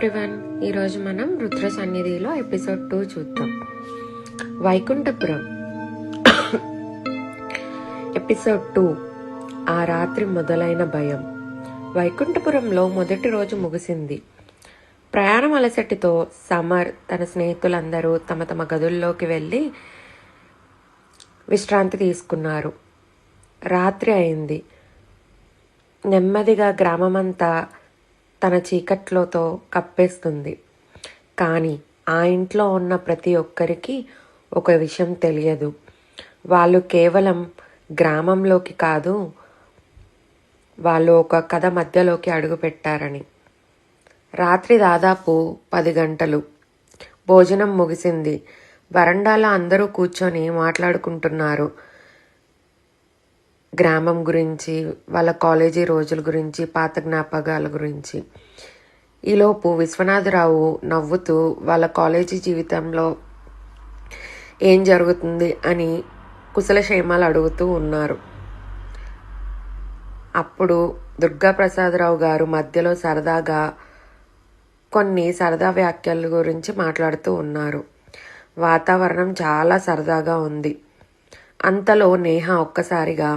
Everyone, ఈరోజు మనం రుద్ర సన్నిధిలో ఎపిసోడ్ 2 చూద్దాం. వైకుంఠపురం ఎపిసోడ్ 2, ఆ రాత్రి మొదలైన భయం. వైకుంఠపురంలో మొదటి రోజు ముగిసింది. ప్రయాణం అలసటితో సమర్ తన స్నేహితులందరూ తమ తమ గదుల్లోకి వెళ్ళి విశ్రాంతి తీసుకున్నారు. రాత్రి అయింది. నెమ్మదిగా గ్రామమంతా తన చీకట్లతో కప్పేస్తుంది. కానీ ఆ ఇంట్లో ఉన్న ప్రతి ఒక్కరికి ఒక విషయం తెలియదు. వాళ్ళు కేవలం గ్రామంలోకి కాదు, వాళ్ళు ఒక కథ మధ్యలోకి అడుగుపెట్టారని. రాత్రి దాదాపు 10 గంటలు. భోజనం ముగిసింది. వరండాలో అందరూ కూర్చొని మాట్లాడుకుంటున్నారు. గ్రామం గురించి, వాళ్ళ కాలేజీ రోజుల గురించి, పాత జ్ఞాపకాల గురించి. ఈలోపు విశ్వనాథరావు నవ్వుతూ వాళ్ళ కాలేజీ జీవితంలో ఏం జరుగుతుంది అని కుశలక్షేమాలు అడుగుతూ ఉన్నారు. అప్పుడు దుర్గాప్రసాదరావు గారు మధ్యలో సరదాగా కొన్ని సరదా వ్యాఖ్యల గురించి మాట్లాడుతూ ఉన్నారు. వాతావరణం చాలా సరదాగా ఉంది. అంతలో నేహ ఒక్కసారిగా,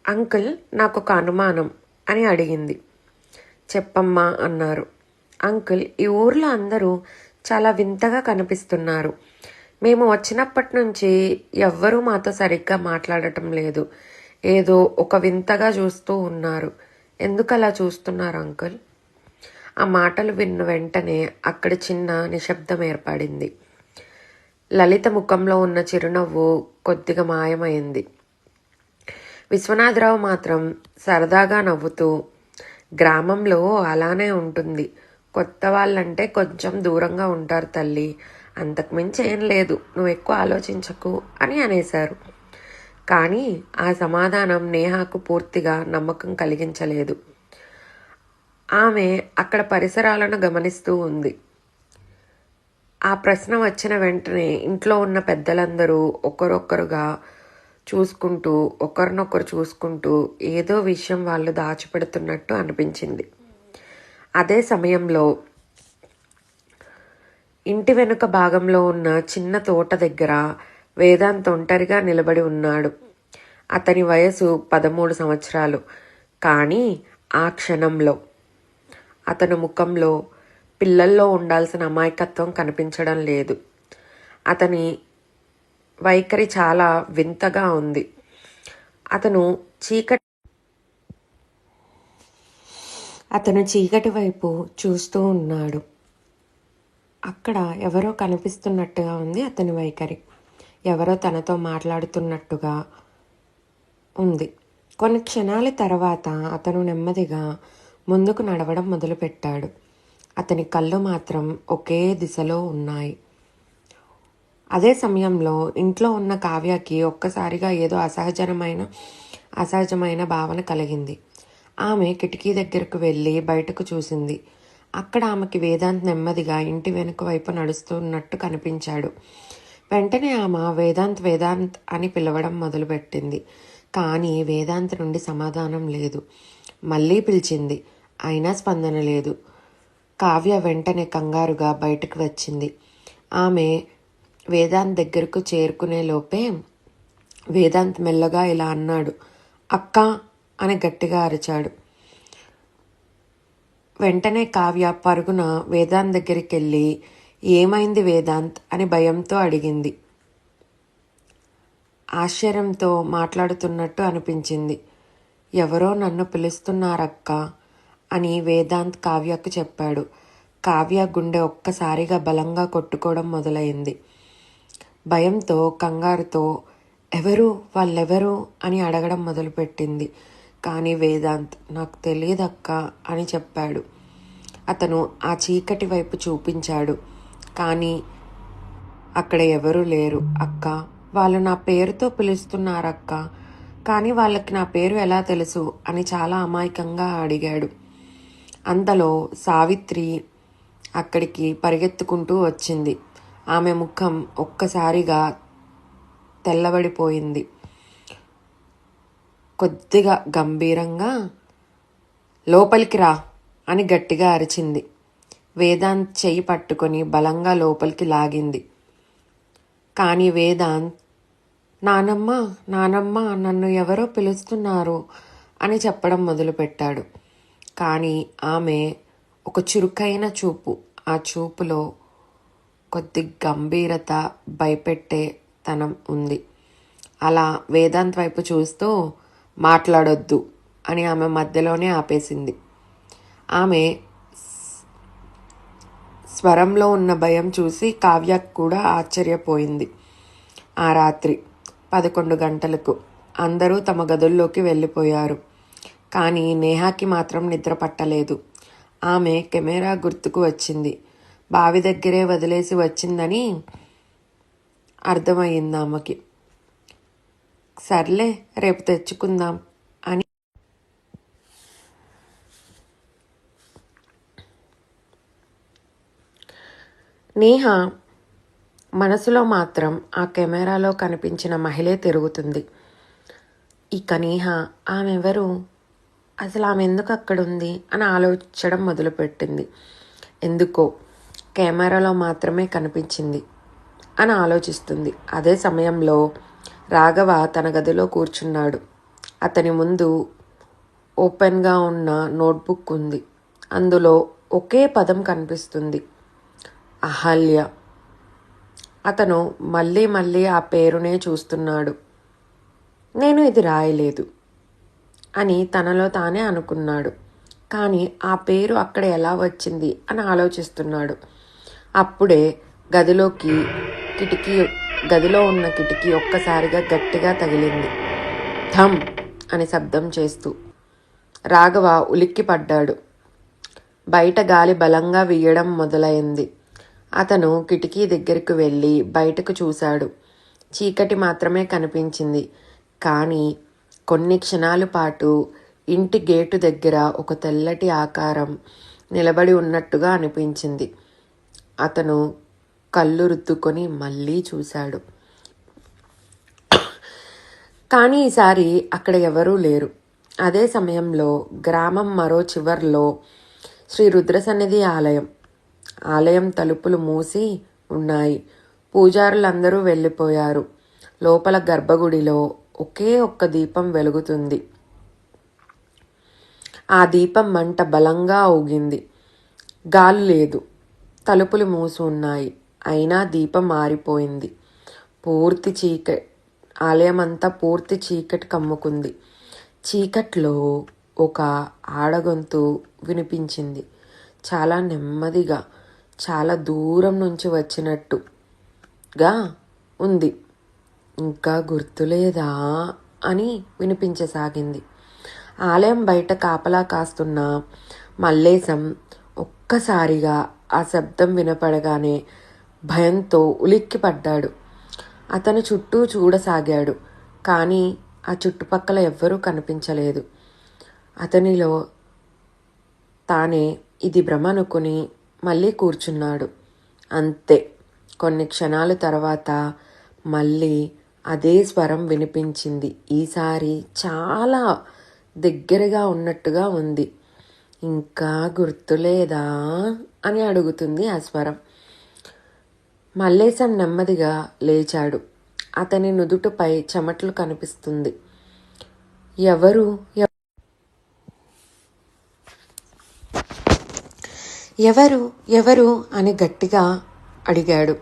అంకుల్, నాకు ఒక అనుమానం అని అడిగింది. చెప్పమ్మా అన్నారు. అంకుల్, ఈ ఊర్లో అందరూ చాలా వింతగా కనిపిస్తున్నారు. మేము వచ్చినప్పటి నుంచి ఎవ్వరూ మాతో సరిగ్గా మాట్లాడటం లేదు. ఏదో ఒక వింతగా చూస్తూ ఉన్నారు. ఎందుకు అలా చూస్తున్నారు అంకుల్? ఆ మాటలు విన్న వెంటనే అక్కడ చిన్న నిశ్శబ్దం ఏర్పడింది. లలిత ముఖంలో ఉన్న చిరునవ్వు కొద్దిగా మాయమైంది. విశ్వనాథరావు మాత్రం సరదాగా నవ్వుతూ, గ్రామంలో అలానే ఉంటుంది. కొత్త వాళ్ళంటే కొంచెం దూరంగా ఉంటారు తల్లి. అంతకుమించి ఏం లేదు, నువ్వు ఎక్కువ ఆలోచించకు అని అనేశారు. కానీ ఆ సమాధానం నేహాకు పూర్తిగా నమ్మకం కలిగించలేదు. ఆమె అక్కడ పరిసరాలను గమనిస్తూ ఉంది. ఆ ప్రశ్న వచ్చిన వెంటనే ఇంట్లో ఉన్న పెద్దలందరూ ఒకరొకరుగా చూసుకుంటూ, ఒకరినొకరు చూసుకుంటూ ఏదో విషయం వాళ్ళు దాచిపెడుతున్నట్టు అనిపించింది. అదే సమయంలో ఇంటి వెనుక భాగంలో ఉన్న చిన్న తోట దగ్గర వేదాంత్ ఒంటరిగా నిలబడి ఉన్నాడు. అతని వయసు 13 సంవత్సరాలు. కానీ ఆ క్షణంలో అతని ముఖంలో పిల్లల్లో ఉండాల్సిన అమాయకత్వం కనిపించడం లేదు. అతని వైఖరి చాలా వింతగా ఉంది. అతను చీకటి వైపు చూస్తూ ఉన్నాడు. అక్కడ ఎవరో కనిపిస్తున్నట్టుగా ఉంది అతని వైఖరి. ఎవరో తనతో మాట్లాడుతున్నట్టుగా ఉంది. కొన్ని క్షణాల తర్వాత అతను నెమ్మదిగా ముందుకు నడవడం మొదలుపెట్టాడు. అతని కళ్ళు మాత్రం ఒకే దిశలో ఉన్నాయి. అదే సమయంలో ఇంట్లో ఉన్న కావ్యకి ఒక్కసారిగా ఏదో అసహజమైన భావన కలిగింది. ఆమె కిటికీ దగ్గరకు వెళ్ళి బయటకు చూసింది. అక్కడ ఆమెకి వేదాంత్ నెమ్మదిగా ఇంటి వెనుక వైపు నడుస్తున్నట్టు కనిపించాడు. వెంటనే ఆమె వేదాంత్ అని పిలవడం మొదలుపెట్టింది. కానీ వేదాంత్ నుండి సమాధానం లేదు. మళ్ళీ పిలిచింది, అయినా స్పందన లేదు. కావ్య వెంటనే కంగారుగా బయటకు వచ్చింది. ఆమె వేదాంత్ దగ్గరకు చేరుకునే లోపే వేదాంత్ మెల్లగా ఇలా అన్నాడు, అక్కా అని గట్టిగా అరిచాడు. వెంటనే కావ్య పరుగున వేదాంత్ దగ్గరికి వెళ్ళి, ఏమైంది వేదాంత్ అని భయంతో అడిగింది. ఆశ్చర్యంతో మాట్లాడుతున్నట్టు అనిపించింది. ఎవరో నన్ను పిలుస్తున్నారక్కా అని వేదాంత్ కావ్యకు చెప్పాడు. కావ్య గుండె ఒక్కసారిగా బలంగా కొట్టుకోవడం మొదలైంది. భయంతో, కంగారుతో వాళ్ళెవరు అని అడగడం మొదలుపెట్టింది. కానీ వేదాంత్, నాకు తెలియదక్క అని చెప్పాడు. అతను ఆ చీకటి వైపు చూపించాడు. కానీ అక్కడ ఎవరూ లేరు అక్క. వాళ్ళు నా పేరుతో పిలుస్తున్నారక్క. కానీ వాళ్ళకి నా పేరు ఎలా తెలుసు అని చాలా అమాయకంగా అడిగాడు. అంతలో సావిత్రి అక్కడికి పరిగెత్తుకుంటూ వచ్చింది. ఆమె ముఖం ఒక్కసారిగా తెల్లబడిపోయింది. కొద్దిగా గంభీరంగా, లోపలికి రా అని గట్టిగా అరిచింది. వేదాంత్ చెయ్యి పట్టుకొని బలంగా లోపలికి లాగింది. కానీ వేదాంత్ నానమ్మ నానమ్మ నన్ను ఎవరో పిలుస్తున్నారు అని చెప్పడం మొదలుపెట్టాడు. కానీ ఆమె ఒక చురుకైన చూపు, ఆ చూపులో కొద్ది గంభీరత, భయపెట్టే తనం ఉంది. అలా వేదాంత్ వైపు చూస్తూ మాట్లాడొద్దు అని ఆమె మధ్యలోనే ఆపేసింది. ఆమె స్వరంలో ఉన్న భయం చూసి కావ్య కూడా ఆశ్చర్యపోయింది. ఆ రాత్రి 11 గంటలకు అందరూ తమ గదుల్లోకి వెళ్ళిపోయారు. కానీ నేహాకి మాత్రం నిద్ర పట్టలేదు. ఆమె కెమెరా గుర్తుకు వచ్చింది. బావి దగ్గరే వదిలేసి వచ్చిందని అర్థమయ్యింది ఆమెకి. సర్లే రేపు తెచ్చుకుందాం అని నేహ మనసులో మాత్రం ఆ కెమెరాలో కనిపించిన మహిళే తిరుగుతుంది. ఇక నేహ ఆమెవరు, అసలు ఆమె ఎందుకు అక్కడుంది అని ఆలోచించడం మొదలుపెట్టింది. ఎందుకో కెమెరాలో మాత్రమే కనిపించింది అని ఆలోచిస్తుంది. అదే సమయంలో రాఘవ తన గదిలో కూర్చున్నాడు. అతని ముందు ఓపెన్గా ఉన్న నోట్బుక్ ఉంది. అందులో ఒకే పదం కనిపిస్తుంది, అహల్య. అతను మళ్ళీ మళ్ళీ ఆ పేరునే చూస్తున్నాడు. నేను ఇది రాయలేదు అని తనలో తానే అనుకున్నాడు. కానీ ఆ పేరు అక్కడ ఎలా వచ్చింది అని ఆలోచిస్తున్నాడు. అప్పుడే గదిలో ఉన్న కిటికీ ఒక్కసారిగా గట్టిగా తగిలింది. థమ్ అని శబ్దం చేస్తూ రాఘవ ఉలిక్కి పడ్డాడు. బయట గాలి బలంగా వీయడం మొదలైంది. అతను కిటికీ దగ్గరకు వెళ్ళి బయటకు చూశాడు. చీకటి మాత్రమే కనిపించింది. కానీ కొన్ని క్షణాల పాటు ఇంటి గేటు దగ్గర ఒక తెల్లటి ఆకారం నిలబడి ఉన్నట్టుగా అనిపించింది. అతను కళ్ళు రుద్దుకొని మళ్ళీ చూశాడు. కానీ ఈసారి అక్కడ ఎవరూ లేరు. అదే సమయంలో గ్రామం మరో చివర్లో శ్రీ రుద్రసన్నిధి ఆలయం తలుపులు మూసి ఉన్నాయి. పూజారులందరూ వెళ్ళిపోయారు. లోపల గర్భగుడిలో ఒకే ఒక్క దీపం వెలుగుతుంది. ఆ దీపం మంట బలంగా ఊగింది. గాలి లేదు. తలుపులు మూసి ఉన్నాయి. అయినా దీపం ఆరిపోయింది. ఆలయం అంతా పూర్తి చీకటి కమ్ముకుంది. చీకట్లో ఒక ఆడగొంతు వినిపించింది. చాలా నెమ్మదిగా, చాలా దూరం నుంచి వచ్చినట్టుగా ఉంది. ఇంకా గుర్తులేదా అని వినిపించసాగింది. ఆలయం బయట కాపలా కాస్తున్న మల్లేశం ఒక్కసారిగా ఆ శబ్దం వినపడగానే భయంతో ఉలిక్కి పడ్డాడు. అతను చుట్టూ చూడసాగాడు. కానీ ఆ చుట్టుపక్కల ఎవ్వరూ కనిపించలేదు. అతనిలో తానే ఇది భ్రమ అనుకుని మళ్ళీ కూర్చున్నాడు. అంతే. కొన్ని క్షణాల తర్వాత మళ్ళీ అదే స్వరం వినిపించింది. ఈసారి చాలా దగ్గరగా ఉన్నట్టుగా ఉంది. ఇంకా గుర్తులేదా అని అడుగుతుంది ఆ స్వరం. మల్లేశం నెమ్మదిగా లేచాడు. అతని నుదుటిపై చెమటలు కనిపిస్తుంది. ఎవరు ఎవరు ఎవరు అని గట్టిగా అడిగాడు.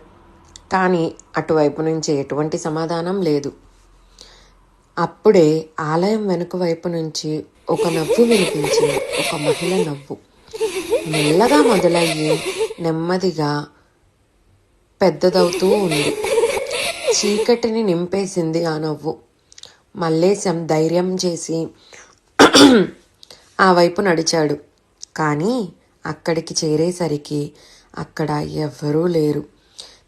కానీ అటువైపు నుంచి ఎటువంటి సమాధానం లేదు. అప్పుడే ఆలయం వెనుక వైపు నుంచి ఒక నవ్వు వినిపించింది. ఒక మహిళ నవ్వు. మెల్లగా మొదలయ్యి నెమ్మదిగా పెద్దదవుతూ ఉంది. చీకటిని నింపేసింది ఆ నవ్వు. మల్లేశం ధైర్యం చేసి ఆ వైపు నడిచాడు. కానీ అక్కడికి చేరేసరికి అక్కడ ఎవ్వరూ లేరు.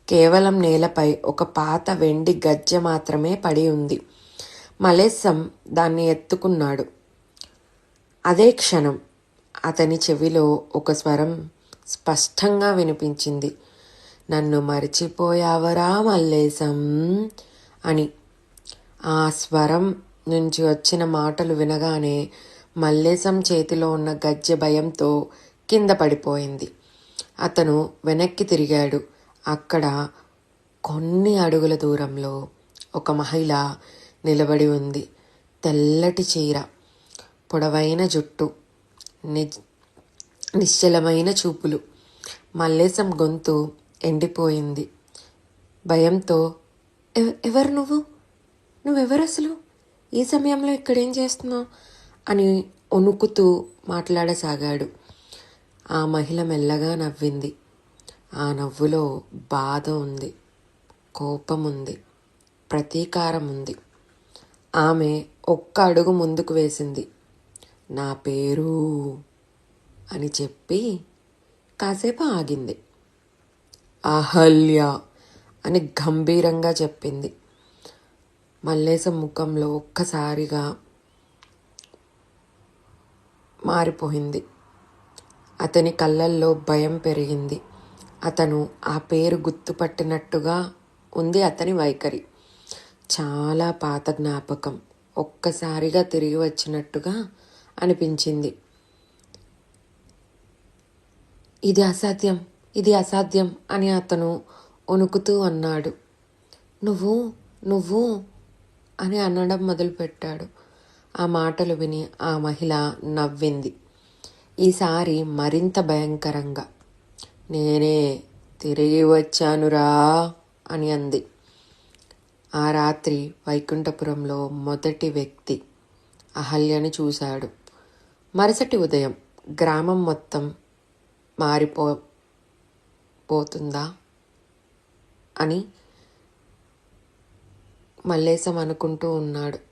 కేవలం నేలపై ఒక పాత వెండి గజ్జె మాత్రమే పడి ఉంది. మల్లేశం దాన్ని ఎత్తుకున్నాడు. అదే క్షణం అతని చెవిలో ఒక స్వరం స్పష్టంగా వినిపించింది. నన్ను మరిచిపోయావరా మల్లేశం అని. ఆ స్వరం నుంచి వచ్చిన మాటలు వినగానే మల్లేశం చేతిలో ఉన్న గజ్జె భయంతో కింద పడిపోయింది. అతను వెనక్కి తిరిగాడు. అక్కడ కొన్ని అడుగుల దూరంలో ఒక మహిళ నిలబడి ఉంది. తెల్లటి చీర, పొడవైన జుట్టు, నిశ్చలమైన చూపులు. మల్లేశం గొంతు ఎండిపోయింది. భయంతో, ఎవరు నువ్వెవరు అసలు? ఈ సమయంలో ఇక్కడేం చేస్తున్నావు అని వణుకుతూ మాట్లాడసాగాడు. ఆ మహిళ మెల్లగా నవ్వింది. ఆ నవ్వులో బాధ ఉంది, కోపం ఉంది, ప్రతీకారం ఉంది. ఆమె ఒక్క అడుగు ముందుకు వేసింది. నా పేరు అని చెప్పి కాసేపు ఆగింది. అహల్య అని గంభీరంగా చెప్పింది. మల్లేశం ముఖంలో ఒక్కసారిగా మారిపోయింది. అతని కళ్ళల్లో భయం పెరిగింది. అతను ఆ పేరు గుర్తుపట్టినట్టుగా ఉంది అతని వైఖరి. చాలా పాత జ్ఞాపకం ఒక్కసారిగా తిరిగి వచ్చినట్టుగా అనిపించింది. ఇది అసాధ్యం అని అతను వణుకుతూ అన్నాడు. నువ్వు అని అనడం మొదలుపెట్టాడు. ఆ మాటలు విని ఆ మహిళ నవ్వింది. ఈసారి మరింత భయంకరంగా. నేనే తిరిగి వచ్చానురా అని అంది. ఆ రాత్రి వైకుంఠపురంలో మొదటి వ్యక్తి అహల్యని చూశాడు. మరుసటి ఉదయం గ్రామం మొత్తం మారిపోతుందా అని మల్లేశం అనుకుంటూ ఉన్నాడు.